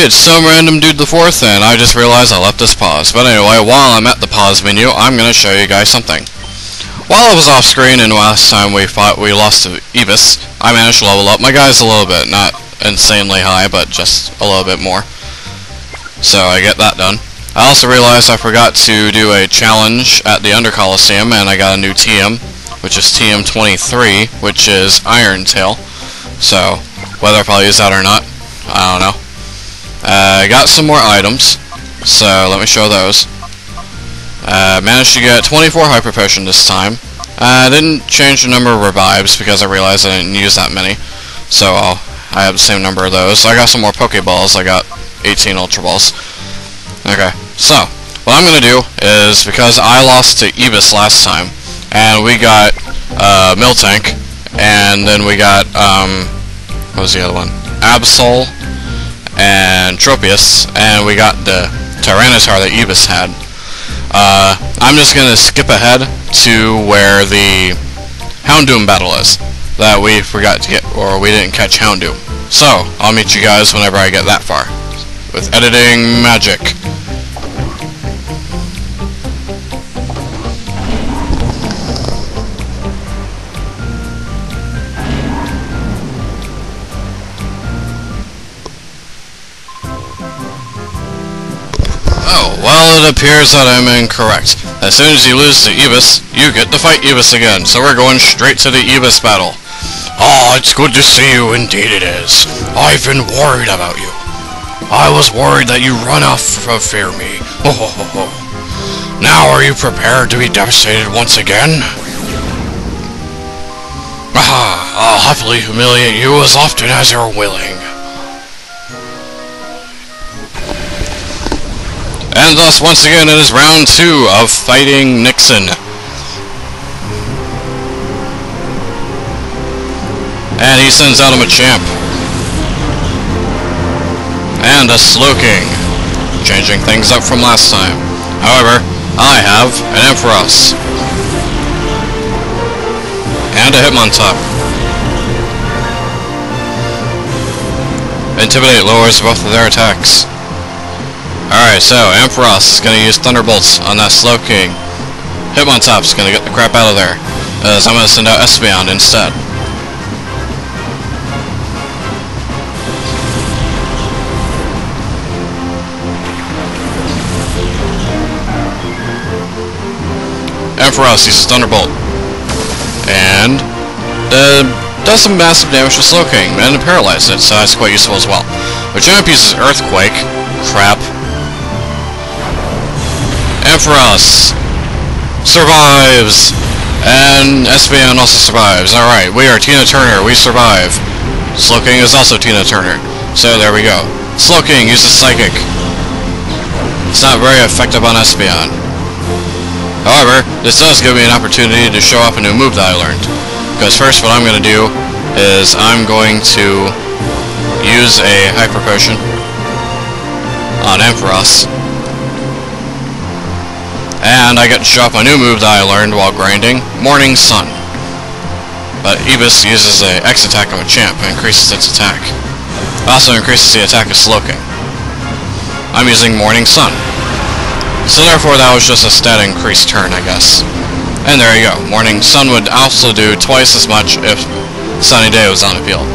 it's SomerandomDudeIV, and I just realized I left this pause. But anyway, while I'm at the pause menu, I'm going to show you guys something. While I was off screen and last time we lost to Ibis, I managed to level up my guys a little bit. Not insanely high, but just a little bit more. So I get that done. I also realized I forgot to do a challenge at the Colosseum, and I got a new TM, which is TM23, which is Iron Tail. So, whether if I'll use that or not, I don't know. I got some more items, so let me show those. Managed to get 24 Hyper Potion this time. I didn't change the number of revives because I realized I didn't use that many. So I have the same number of those. I got some more Pokeballs. I got 18 Ultra Balls. Okay, so what I'm going to do is, because I lost to Ibis last time, and we got Miltank, and then we got, what was the other one? Absol and Tropius, and we got the Tyranitar that Ibis had. I'm just going to skip ahead to where the Houndoom battle is, that we forgot to get, or we didn't catch Houndoom. So, I'll meet you guys whenever I get that far, with editing magic. Well, it appears that I'm incorrect. As soon as you lose to Ibis, you get to fight Ibis again, so we're going straight to the Ibis battle. Oh, it's good to see you, indeed it is. I've been worried about you. I was worried that you run off from fear me. Ho ho ho ho. Now are you prepared to be devastated once again? I'll happily humiliate you as often as you're willing. And thus, once again, it is round 2 of fighting Nixon. And he sends out a Machamp. And a Slowking, changing things up from last time. However, I have an Ampharos. And a Hitmontop. Intimidate lowers both of their attacks. Alright, so Ampharos is going to use Thunderbolts on that Slowking. Hitmontop's going to get the crap out of there, as I'm going to send out Espeon instead. Ampharos uses Thunderbolt. And does some massive damage to Slowking, and paralyzes it, so that's quite useful as well. Machamp uses Earthquake. Crap. Ampharos survives, and Espeon also survives. Alright, we are Tina Turner, we survive. Slowking is also Tina Turner, so there we go. Slowking uses Psychic. It's not very effective on Espeon. However, this does give me an opportunity to show off a new move that I learned. Because first what I'm going to do is I'm going to use a Hyper Potion on Ampharos. And I get to show off my new move that I learned while grinding, Morning Sun. But Ibis uses a X attack on Machamp and increases its attack. It also increases the attack of Slowking. I'm using Morning Sun. So therefore that was just a stat increase turn, I guess. And there you go. Morning Sun would also do twice as much if Sunny Day was on the field.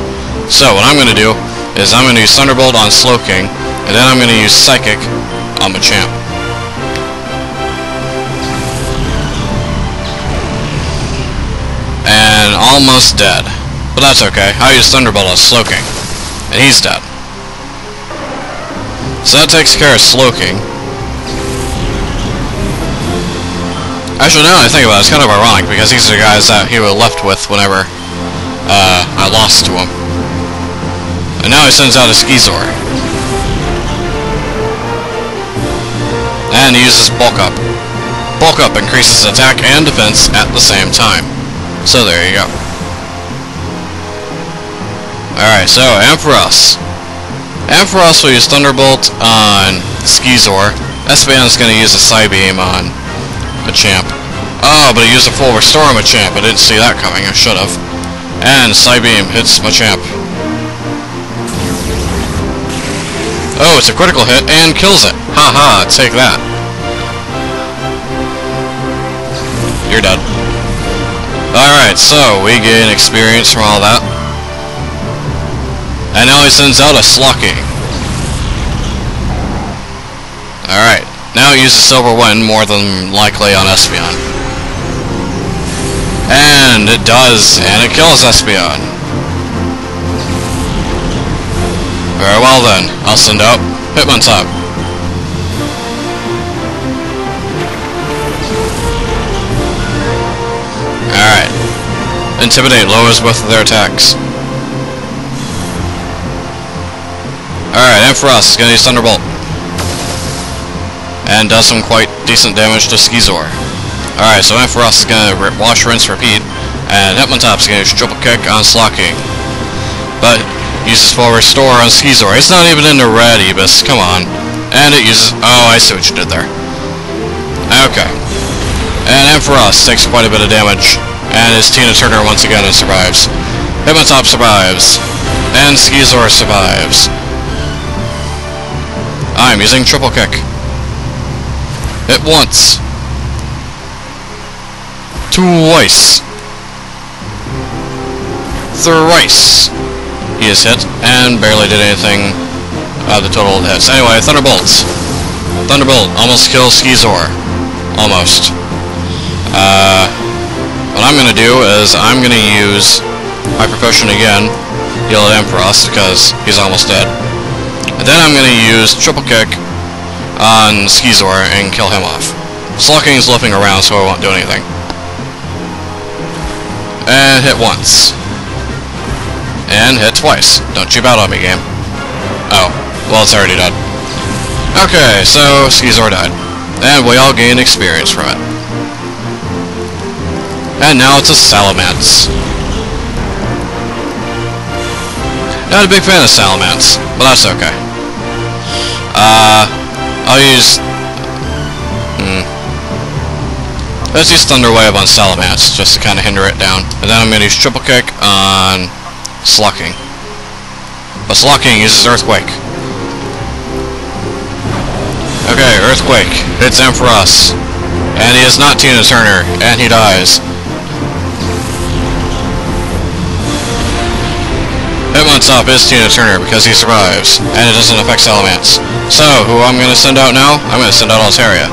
So what I'm going to do is I'm going to use Thunderbolt on Slowking, and then I'm going to use Psychic on Machamp. And almost dead. But that's okay. I use Thunderbolt on Slowking, and he's dead. So that takes care of Slowking. Actually, now that I think about it, it's kind of ironic, because these are the guys that he was left with whenever I lost to him. And now he sends out a Skizor. And he uses Bulk Up. Bulk Up increases attack and defense at the same time. So there you go. Alright, so Ampharos. Ampharos will use Thunderbolt on Skizor. Espeon's going to use a Psybeam on Machamp. Oh, but he used a full restore on Machamp. I didn't see that coming. I should have. And Psybeam hits Machamp. Oh, it's a critical hit and kills it. Haha, take that. You're dead. Alright, so we gain experience from all that. And now he sends out a Slocking. Alright, now it uses Silver Wind more than likely on Espeon. And it does, and it kills Espeon. Very well then, I'll send out Hitmontop. Alright. Intimidate lowers both of their attacks. Alright, Ampharos is gonna use Thunderbolt. And does some quite decent damage to Skizor. Alright, so Ampharos is gonna wash, rinse, repeat. And Hitmontop is gonna use Triple Kick on Slocking. But uses Full Restore on Skizor. It's not even in the red, Ibis. Come on. And it uses... Oh, I see what you did there. Okay. And Ampharos takes quite a bit of damage. And is Tina Turner once again and survives. Hitmontop survives. And Skizor survives. I'm using Triple Kick. Hit once. Twice. Thrice. He is hit, and barely did anything out of the total hits. Anyway, Thunderbolts. Thunderbolt almost kills Skizor. Almost. What I'm gonna do is I'm gonna use Hyper Potion again, heal at Ampharos, because he's almost dead. And then I'm gonna use Triple Kick on Skizor and kill him off. Slocking is looping around, so I won't do anything. And hit once. And hit twice. Don't cheap out on me, game. Oh, well, it's already dead. Okay, so Skizor died. And we all gained experience from it. And now it's a Salamence. Not a big fan of Salamence, but that's okay. I'll use... Let's use Thunder Wave on Salamence, just to kind of hinder it down. And then I'm going to use Triple Kick on Slocking. But Slocking uses Earthquake. Okay, Earthquake hits Ampharos. And he is not Tina Turner, and he dies. Hitmontop is Tina Turner because he survives, and it doesn't affect Salamence. So, who I'm going to send out now? I'm going to send out Altaria.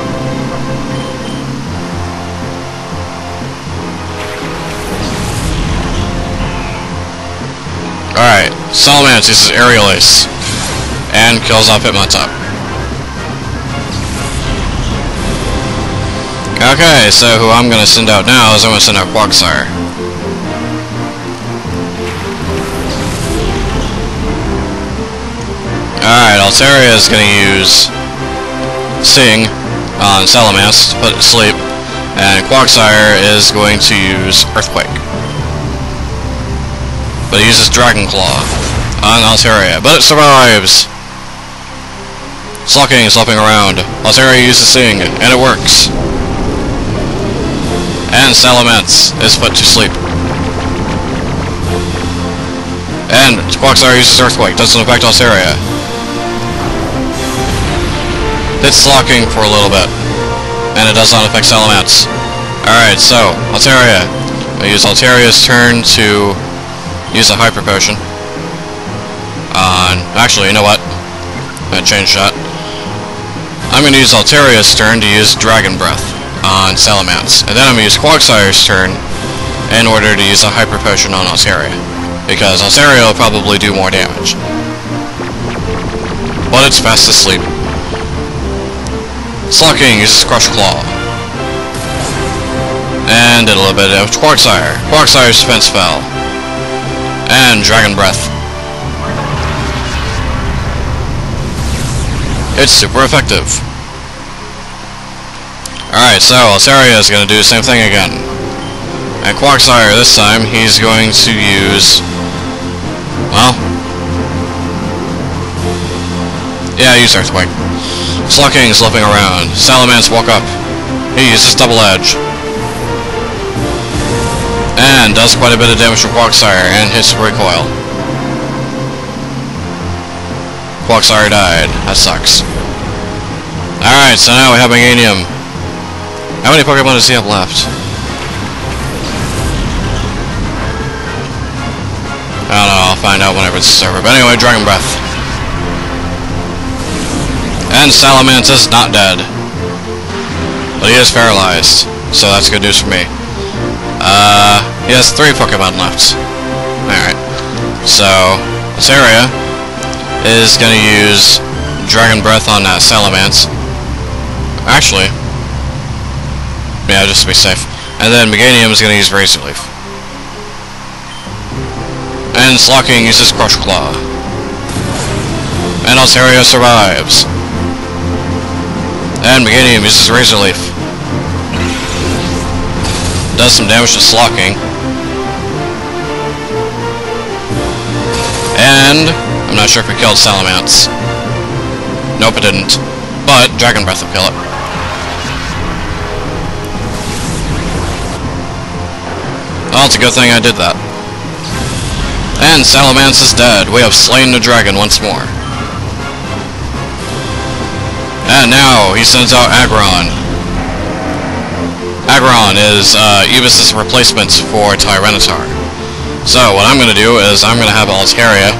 Alright, Salamence uses Aerial Ace, and kills off Hitmontop. Okay, so who I'm going to send out now is I'm going to send out Quagsire. Alright, Altaria is going to use Sing on Salamence to put it to sleep, and Quagsire is going to use Earthquake. But he uses Dragon Claw on Altaria, but it survives! Slocking is looping around. Altaria uses Sing, and it works. And Salamence is put to sleep. And Quagsire uses Earthquake, doesn't affect Altaria. Hits Slocking for a little bit, and it does not affect Salamence. Alright, so, Altaria. I use Altaria's turn to use a Hyper Potion on... Actually, you know what? I'm going to change that. I'm going to use Altaria's turn to use Dragon Breath on Salamence. And then I'm going to use Quagsire's turn in order to use a Hyper Potion on Altaria. Because Altaria will probably do more damage. But it's fast asleep. Slocking uses Crush Claw. And did a little bit of Quagsire. Quagsire's defense fell. And Dragon Breath. It's super effective. Alright, so Altaria is going to do the same thing again. And Quagsire this time, he's going to use... Well... Yeah, use Earthquake. Slocking is looping around. Salamence woke up. He uses Double Edge. And does quite a bit of damage to Quagsire and hits Recoil. Quark's already died. That sucks. Alright, so now we have Meganium. How many Pokemon does he have left? I don't know, I'll find out whenever it's over. But anyway, Dragon Breath. And Salamence is not dead. But he is paralyzed. So that's good news for me. He has 3 Pokemon left. Alright. So, this area is gonna use Dragon Breath on that Salamence. Actually, yeah, just to be safe. And then Meganium is gonna use Razor Leaf. And Slocking uses Crush Claw. And Altaria survives. And Meganium uses Razor Leaf. Does some damage to Slocking. And I'm not sure if it killed Salamence. Nope, it didn't. But Dragon Breath will kill it. Well, it's a good thing I did that. And Salamence is dead. We have slain the dragon once more. And now he sends out Aggron. Aggron is Evis's replacement for Tyranitar. So what I'm going to do is I'm going to have Altaria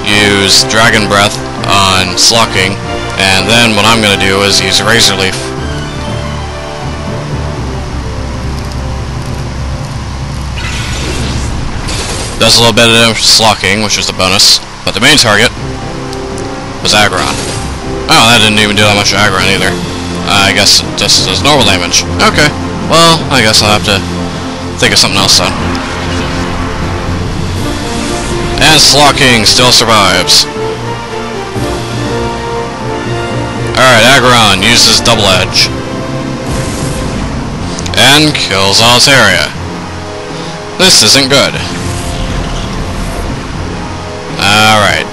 use Dragon Breath on Slocking, and then what I'm going to do is use Razor Leaf. Does a little bit of damage to Slocking, which is the bonus, but the main target was Aggron. Oh, that didn't even do that much to Aggron either. I guess it just does normal damage. Okay, well, I guess I'll have to think of something else then. And Slocking still survives. Alright, Aggron uses Double Edge. And kills Altaria. This isn't good. Alright.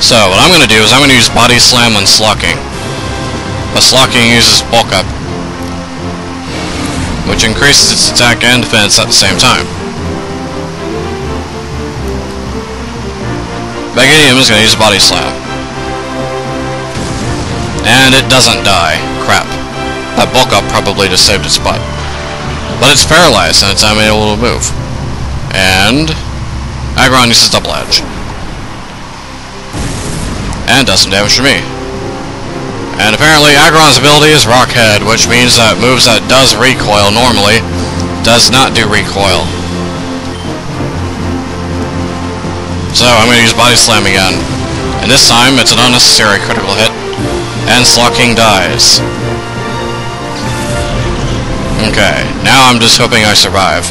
So what I'm going to do is I'm going to use Body Slam on Slocking. But Slocking uses Bulk Up, which increases its attack and defense at the same time. Meganium is going to use Body Slam. And it doesn't die. Crap. That Bulk Up probably just saved its butt. But it's paralyzed and it's unable to move. And Aggron uses Double Edge. And does some damage to me. And apparently Aggron's ability is Rock Head, which means that moves that does recoil normally does not do recoil. So I'm going to use Body Slam again. And this time it's an unnecessary critical hit. And Slocking dies. Okay, now I'm just hoping I survive.